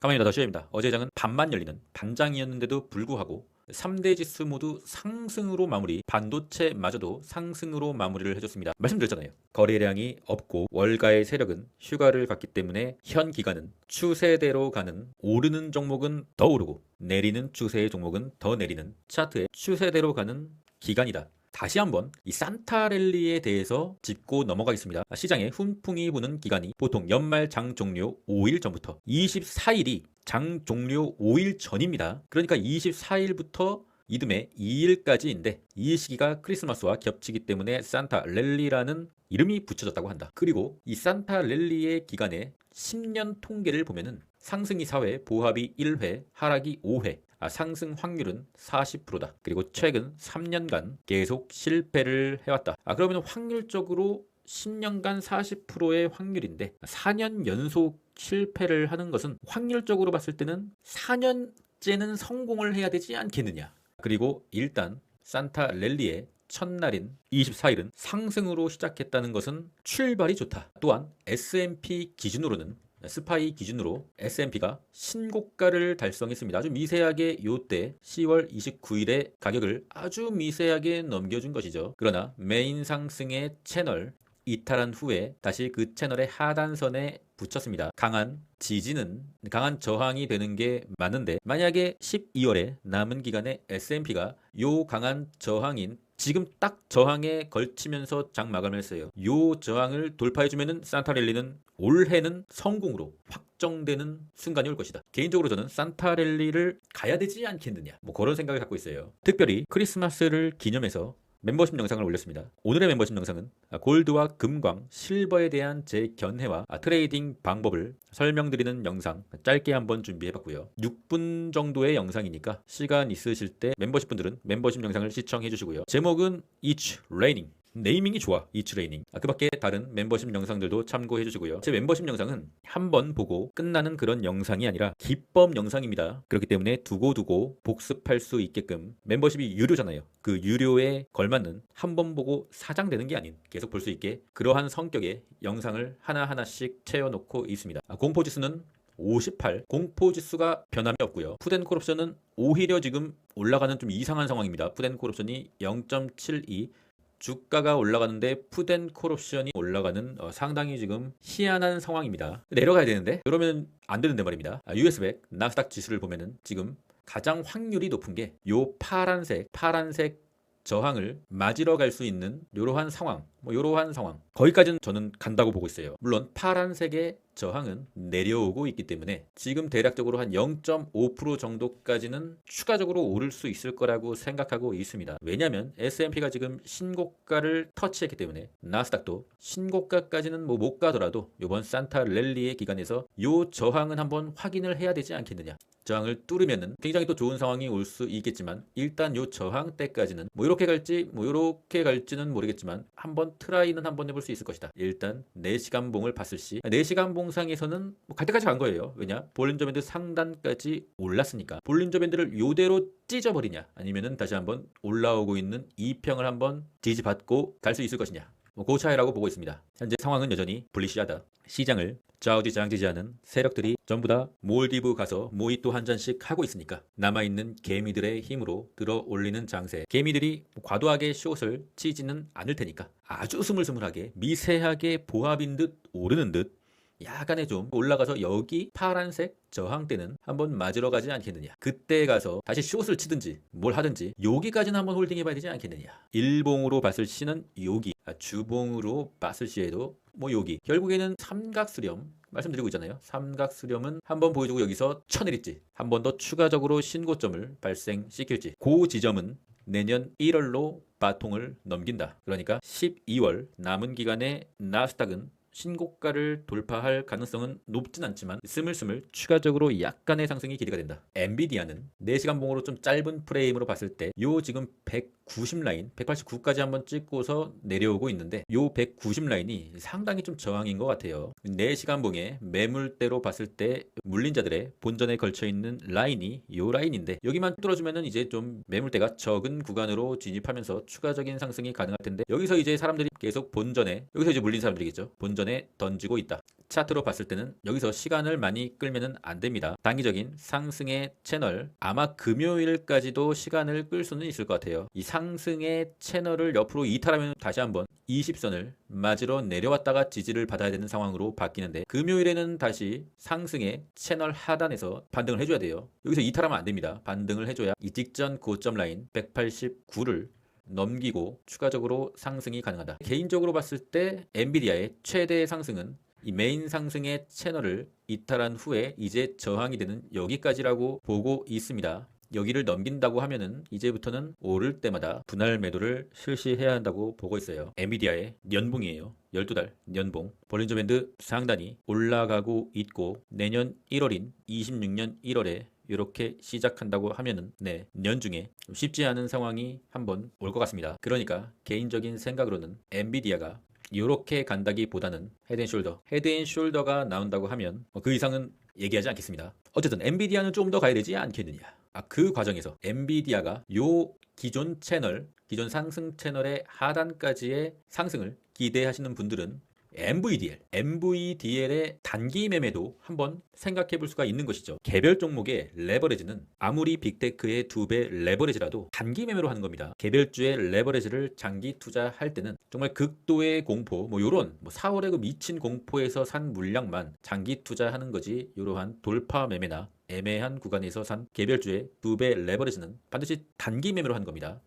가만히 더쇼입니다. 어제 장은 반만 열리는 반장이었는데도 불구하고 3대 지수 모두 상승으로 마무리, 반도체마저도 상승으로 마무리를 해줬습니다. 말씀드렸잖아요. 거래량이 없고 월가의 세력은 휴가를 갔기 때문에 현 기간은 추세대로 가는, 오르는 종목은 더 오르고 내리는 추세의 종목은 더 내리는 차트의 추세대로 가는 기간이다. 다시 한번 이 산타랠리에 대해서 짚고 넘어가겠습니다. 시장에 훈풍이 부는 기간이 보통 연말 장 종료 5일 전부터 24일이 장 종료 5일 전입니다. 그러니까 24일부터 이듬해 2일까지인데 이 시기가 크리스마스와 겹치기 때문에 산타랠리라는 이름이 붙여졌다고 한다. 그리고 이 산타랠리의 기간에 10년 통계를 보면은 상승이 4회, 보합이 1회, 하락이 5회, 상승 확률은 40%다. 그리고 최근 3년간 계속 실패를 해왔다. 그러면 확률적으로 10년간 40%의 확률인데 4년 연속 실패를 하는 것은 확률적으로 봤을 때는 4년째는 성공을 해야 되지 않겠느냐. 그리고 일단 산타랠리의 첫날인 24일은 상승으로 시작했다는 것은 출발이 좋다. 또한 S&P 기준으로는 스파이 기준으로 S&P가 신고가를 달성했습니다. 아주 미세하게 요때 10월 29일에 가격을 아주 미세하게 넘겨준 것이죠. 그러나 메인 상승의 채널 이탈한 후에 다시 그 채널의 하단선에 붙였습니다. 강한 지지는 강한 저항이 되는 게 맞는데 만약에 12월에 남은 기간에 S&P가 요 강한 저항인 지금 딱 저항에 걸치면서 장 마감을 했어요. 요 저항을 돌파해주면은 산타랠리는 올해는 성공으로 확정되는 순간이 올 것이다. 개인적으로 저는 산타랠리를 가야 되지 않겠느냐, 그런 생각을 갖고 있어요. 특별히 크리스마스를 기념해서 멤버십 영상을 올렸습니다. 오늘의 멤버십 영상은 골드와 금광, 실버에 대한 제 견해와 트레이딩 방법을 설명드리는 영상 짧게 한번 준비해봤고요. 6분 정도의 영상이니까 시간 있으실 때 멤버십 분들은 멤버십 영상을 시청해 주시고요. 제목은 It's Raining. 네이밍이 좋아, It's Raining. 그 밖에 다른 멤버십 영상들도 참고해 주시고요. 제 멤버십 영상은 한 번 보고 끝나는 그런 영상이 아니라 기법 영상입니다. 그렇기 때문에 두고두고 복습할 수 있게끔, 멤버십이 유료잖아요. 그 유료에 걸맞는 한 번 보고 사장되는 게 아닌 계속 볼 수 있게 그러한 성격의 영상을 하나하나씩 채워놓고 있습니다. 공포지수는 58, 공포지수가 변함이 없고요. 푸덴콜옵션은 오히려 지금 올라가는 좀 이상한 상황입니다. 푸덴콜옵션이 0.72, 주가가 올라가는데 푸덴콜옵션이 올라가는 상당히 지금 희한한 상황입니다. 내려가야 되는데 그러면 안 되는데 말입니다. US100, 나스닥 지수를 보면은 지금 가장 확률이 높은 게 요 파란색 저항을 맞으러 갈 수 있는 요러한 상황, 요러한 상황, 거기까지는 저는 간다고 보고 있어요. 물론 파란색의 저항은 내려오고 있기 때문에 지금 대략적으로 한 0.5% 정도까지는 추가적으로 오를 수 있을 거라고 생각하고 있습니다. 왜냐하면 S&P가 지금 신고가를 터치했기 때문에 나스닥도 신고가까지는 못 가더라도 이번 산타랠리의 기간에서 요 저항은 한번 확인을 해야 되지 않겠느냐. 저항을 뚫으면은 굉장히 또 좋은 상황이 올 수 있겠지만 일단 요 저항 때까지는 이렇게 갈지 이렇게 갈지는 모르겠지만 한번 트라이는 한번 해볼 수 있을 것이다. 일단 4시간 봉을 봤을 시 4시간 봉상에서는 갈 때까지 간 거예요. 왜냐? 볼린저 밴드 상단까지 올랐으니까. 볼린저 밴드를 요대로 찢어버리냐 아니면은 다시 한번 올라오고 있는 이평을 한번 지지받고 갈 수 있을 것이냐, 그 차이라고 보고 있습니다. 현재 상황은 여전히 불리시하다. 시장을 좌우지장지지하는 세력들이 전부 다 몰디브 가서 모히또 한 잔씩 하고 있으니까 남아있는 개미들의 힘으로 들어 올리는 장세. 개미들이 과도하게 숏을 치지는 않을 테니까 아주 스물스물하게 미세하게 보합인 듯 오르는 듯 약간의 좀 올라가서 여기 파란색 저항대는 한번 맞으러 가지 않겠느냐. 그때 가서 다시 숏을 치든지 뭘 하든지 여기까지는 한번 홀딩해봐야 되지 않겠느냐. 일봉으로 봤을 시는 여기, 주봉으로 봤을 시에도 여기. 결국에는 삼각수렴 말씀드리고 있잖아요. 삼각수렴은 한번 보여주고 여기서 쳐내릴지 한 번 더 추가적으로 신고점을 발생시킬지, 그 지점은 내년 1월로 바통을 넘긴다. 그러니까 12월 남은 기간에 나스닥은 신고가를 돌파할 가능성은 높진 않지만 스물스물 추가적으로 약간의 상승이 기대가 된다. 엔비디아는 4시간 봉으로 좀 짧은 프레임으로 봤을 때 요 지금 190 라인, 189까지 한번 찍고서 내려오고 있는데 요 190 라인이 상당히 좀 저항인 것 같아요. 4시간 봉의 매물대로 봤을 때 물린 자들의 본전에 걸쳐 있는 라인이 요 라인인데 여기만 뚫어주면은 이제 좀 매물대가 적은 구간으로 진입하면서 추가적인 상승이 가능할 텐데 여기서 이제 사람들이 계속 본전에, 여기서 이제 물린 사람들이겠죠. 본전에 던지고 있다. 차트로 봤을 때는 여기서 시간을 많이 끌면은 안 됩니다. 단기적인 상승의 채널, 아마 금요일까지도 시간을 끌 수는 있을 것 같아요. 이 상승의 채널을 옆으로 이탈하면 다시 한번 20선을 맞으러 내려왔다가 지지를 받아야 되는 상황으로 바뀌는데, 금요일에는 다시 상승의 채널 하단에서 반등을 해줘야 돼요. 여기서 이탈하면 안 됩니다. 반등을 해줘야 이 직전 고점 라인 189를 넘기고 추가적으로 상승이 가능하다. 개인적으로 봤을 때 엔비디아의 최대 상승은 이 메인 상승의 채널을 이탈한 후에 이제 저항이 되는 여기까지라고 보고 있습니다. 여기를 넘긴다고 하면은 이제부터는 오를 때마다 분할 매도를 실시해야 한다고 보고 있어요. 엔비디아의 연봉이에요. 12달 연봉 볼린저 밴드 상단이 올라가고 있고, 내년 1월인 26년 1월에 이렇게 시작한다고 하면은 연중에 쉽지 않은 상황이 한번 올 것 같습니다. 그러니까 개인적인 생각으로는 엔비디아가 이렇게 간다기보다는 헤드앤숄더가 나온다고 하면 그 이상은 얘기하지 않겠습니다. 어쨌든 엔비디아는 좀 더 가야 되지 않겠느냐. 그 과정에서 엔비디아가 요 기존 상승 채널의 하단까지의 상승을 기대하시는 분들은 MVDL의 단기 매매도 한번 생각해 볼 수가 있는 것이죠. 개별 종목의 레버리지는 아무리 빅테크의 2배 레버리지라도 단기 매매로 하는 겁니다. 개별주의 레버리지를 장기 투자할 때는 정말 극도의 공포, 요런 4월에 그 미친 공포에서 산 물량만 장기 투자하는 거지, 이러한 돌파 매매나 애매한 구간에서 산 개별주의 2배 레버리지는 반드시 단기 매매로 하는 겁니다.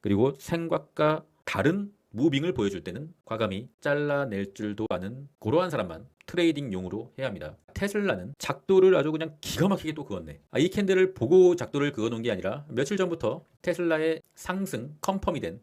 그리고 생각과 다른 무빙을 보여줄 때는 과감히 잘라낼 줄도 아는 그러한 사람만 트레이딩용으로 해야 합니다. 테슬라는 작도를 아주 그냥 기가 막히게 또 그었네. 이 캔들을 보고 작도를 그어놓은 게 아니라 며칠 전부터 테슬라의 상승 컨펌이 된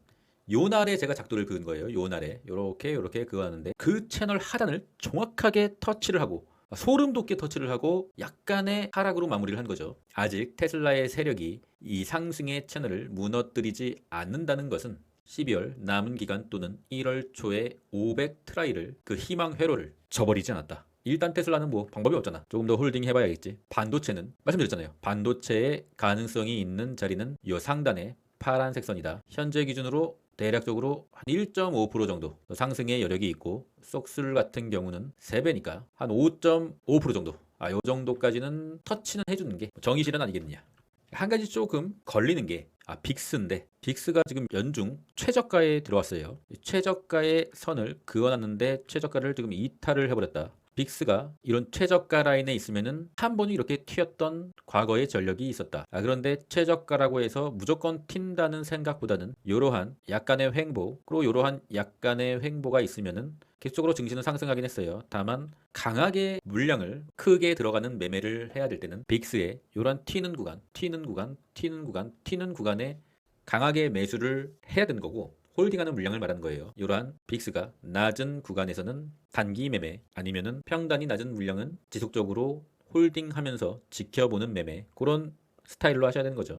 요 날에 제가 작도를 그은 거예요. 요 날에 요렇게 그었는데, 그 채널 하단을 정확하게 터치를 하고 소름 돋게 터치를 하고 약간의 하락으로 마무리를 한 거죠. 아직 테슬라의 세력이 이 상승의 채널을 무너뜨리지 않는다는 것은 12월 남은 기간 또는 1월 초에 500 트라이를, 그 희망 회로를 저버리지 않았다. 일단 테슬라는 방법이 없잖아. 조금 더 홀딩 해봐야겠지. 반도체는 말씀드렸잖아요. 반도체의 가능성이 있는 자리는 이 상단의 파란색 선이다. 현재 기준으로 대략적으로 한 1.5% 정도 상승의 여력이 있고, 쏙술 같은 경우는 3배니까 한 5.5% 정도, 요 정도까지는 터치는 해주는 게 정의실은 아니겠느냐. 한 가지 조금 걸리는 게 빅스인데, 빅스가 지금 연중 최저가에 들어왔어요. 최저가의 선을 그어놨는데 최저가를 지금 이탈을 해버렸다. 빅스가 이런 최저가 라인에 있으면은 한 번이 이렇게 튀었던 과거의 전력이 있었다. 그런데 최저가라고 해서 무조건 튄다는 생각보다는 이러한 약간의 횡보, 그리고 이러한 약간의 횡보가 있으면은 계속적으로 증시는 상승하긴 했어요. 다만 강하게 물량을 크게 들어가는 매매를 해야 될 때는 빅스의 이런 튀는 구간에 강하게 매수를 해야 되는 거고, 홀딩하는 물량을 말하는 거예요. 이러한 빅스가 낮은 구간에서는 단기 매매, 아니면은 평단이 낮은 물량은 지속적으로 홀딩하면서 지켜보는 매매, 그런 스타일로 하셔야 되는 거죠.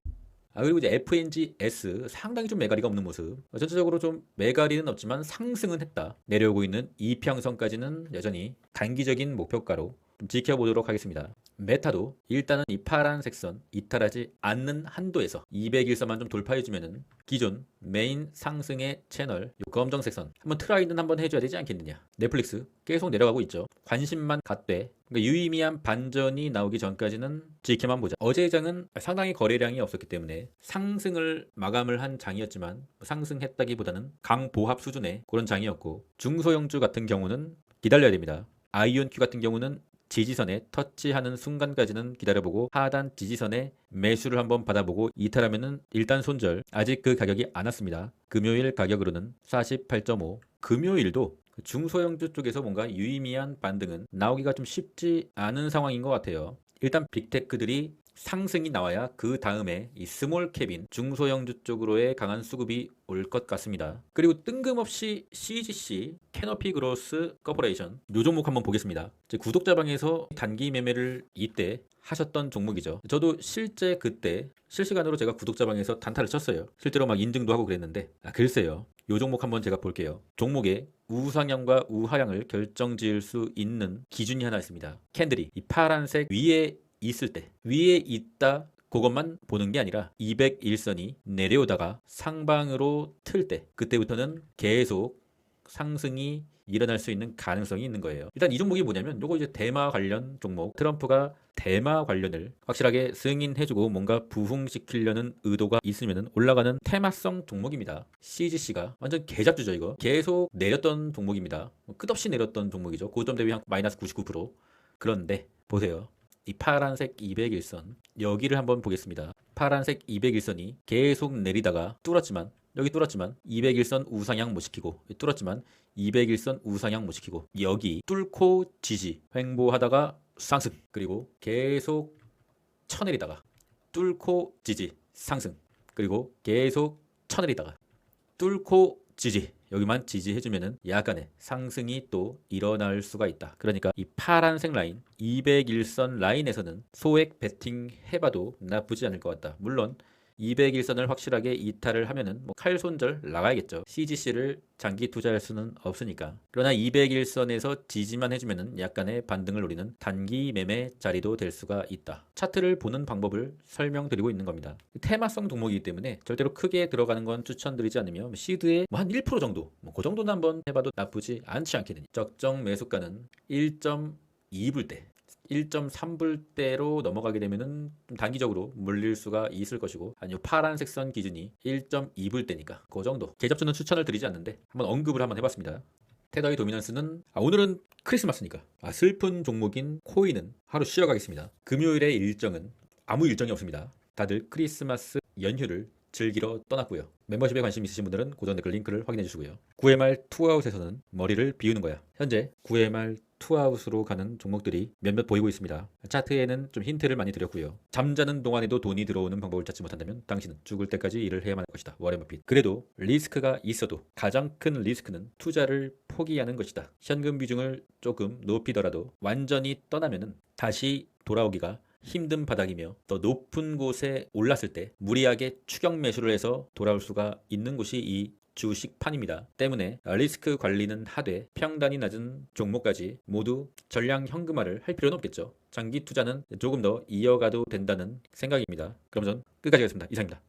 그리고 이제 FNGS 상당히 좀 매가리가 없는 모습. 전체적으로 좀 매가리는 없지만 상승은 했다. 내려오고 있는 이평선까지는 여전히 단기적인 목표가로 좀 지켜보도록 하겠습니다. 메타도 일단은 이 파란색 선 이탈하지 않는 한도에서 200일선만 좀 돌파해주면은 기존 메인 상승의 채널 요 검정색 선 한번 트라이는 한번 해줘야 되지 않겠느냐. 넷플릭스 계속 내려가고 있죠. 관심만 갖되, 그러니까 유의미한 반전이 나오기 전까지는 지켜만 보자. 어제 장은 상당히 거래량이 없었기 때문에 상승을 마감을 한 장이었지만, 상승했다기보다는 강보합 수준의 그런 장이었고, 중소형주 같은 경우는 기다려야 됩니다. 아이온큐 같은 경우는 지지선에 터치하는 순간까지는 기다려보고 하단 지지선에 매수를 한번 받아보고 이탈하면은 일단 손절. 아직 그 가격이 안 왔습니다. 금요일 가격으로는 48.5. 금요일도 중소형주 쪽에서 뭔가 유의미한 반등은 나오기가 좀 쉽지 않은 상황인 것 같아요. 일단 빅테크들이 상승이 나와야 그 다음에 이 스몰캡인 중소형주 쪽으로의 강한 수급이 올 것 같습니다. 그리고 뜬금없이 CGC 캐너피 그로스 코퍼레이션 요 종목 한번 보겠습니다. 구독자방에서 단기 매매를 이때 하셨던 종목이죠. 저도 실제 그때 실시간으로 제가 구독자방에서 단타를 쳤어요. 실제로 막 인증도 하고 그랬는데, 글쎄요. 요 종목 한번 제가 볼게요. 종목의 우상향과 우하향을 결정지을 수 있는 기준이 하나 있습니다. 캔들이 이 파란색 위에 있을 때, 위에 있다 그것만 보는 게 아니라 201선이 내려오다가 상방으로 틀 때, 그때부터는 계속 상승이 일어날 수 있는 가능성이 있는 거예요. 일단 이 종목이 뭐냐면 요거 이제 대마 관련 종목. 트럼프가 대마 관련을 확실하게 승인해주고 뭔가 부흥시키려는 의도가 있으면 올라가는 테마성 종목입니다. CGC가 완전 개잡주죠. 이거 계속 내렸던 종목입니다. 끝없이 내렸던 종목이죠. 고점 대비 한 마이너스 99%. 그런데 보세요. 이 파란색 200일선 여기를 한번 보겠습니다. 파란색 200일선이 계속 내리다가 뚫었지만 여기 뚫었지만 200일선 우상향 못 시키고 뚫었지만 200일선 우상향 못 시키고 여기 뚫고 지지 횡보하다가 상승 그리고 계속 쳐내리다가 뚫고 지지 상승 그리고 계속 쳐내리다가 뚫고 지지 여기만 지지해주면은 약간의 상승이 또 일어날 수가 있다. 그러니까 이 파란색 라인 200일선 라인에서는 소액 베팅 해봐도 나쁘지 않을 것 같다. 물론 200일선을 확실하게 이탈을 하면은 뭐 칼손절 나가야겠죠. CGC를 장기 투자할 수는 없으니까. 그러나 200일선에서 지지만 해주면은 약간의 반등을 노리는 단기 매매 자리도 될 수가 있다. 차트를 보는 방법을 설명드리고 있는 겁니다. 테마성 종목이기 때문에 절대로 크게 들어가는 건 추천드리지 않으며 시드의 뭐 한 1% 정도, 뭐 그 정도는 한번 해봐도 나쁘지 않지 않겠느냐. 적정 매수가는 1.2불대. 1.3불대로 넘어가게 되면은 좀 단기적으로 물릴 수가 있을 것이고 아니요 파란색 선 기준이 1.2불대니까 그 정도 계접주는 추천을 드리지 않는데 한번 언급을 한번 해봤습니다. 테더의 도미넌스는 오늘은 크리스마스니까 슬픈 종목인 코인은 하루 쉬어가겠습니다. 금요일의 일정은 아무 일정이 없습니다. 다들 크리스마스 연휴를 즐기러 떠났고요. 멤버십에 관심 있으신 분들은 고정 댓글 링크를 확인해 주시고요. 9회말 투아웃에서는 머리를 비우는 거야. 현재 9회말 투아웃으로 가는 종목들이 몇몇 보이고 있습니다. 차트에는 좀 힌트를 많이 드렸고요. 잠자는 동안에도 돈이 들어오는 방법을 찾지 못한다면 당신은 죽을 때까지 일을 해야만 할 것이다. 워렌 버핏. 그래도 리스크가 있어도 가장 큰 리스크는 투자를 포기하는 것이다. 현금 비중을 조금 높이더라도 완전히 떠나면은 다시 돌아오기가 힘든 바닥이며 더 높은 곳에 올랐을 때 무리하게 추격 매수를 해서 돌아올 수가 있는 곳이 이 주식판입니다. 때문에 리스크 관리는 하되 평단이 낮은 종목까지 모두 전량 현금화를 할 필요는 없겠죠. 장기 투자는 조금 더 이어가도 된다는 생각입니다. 그럼 전 끝까지 하겠습니다. 이상입니다.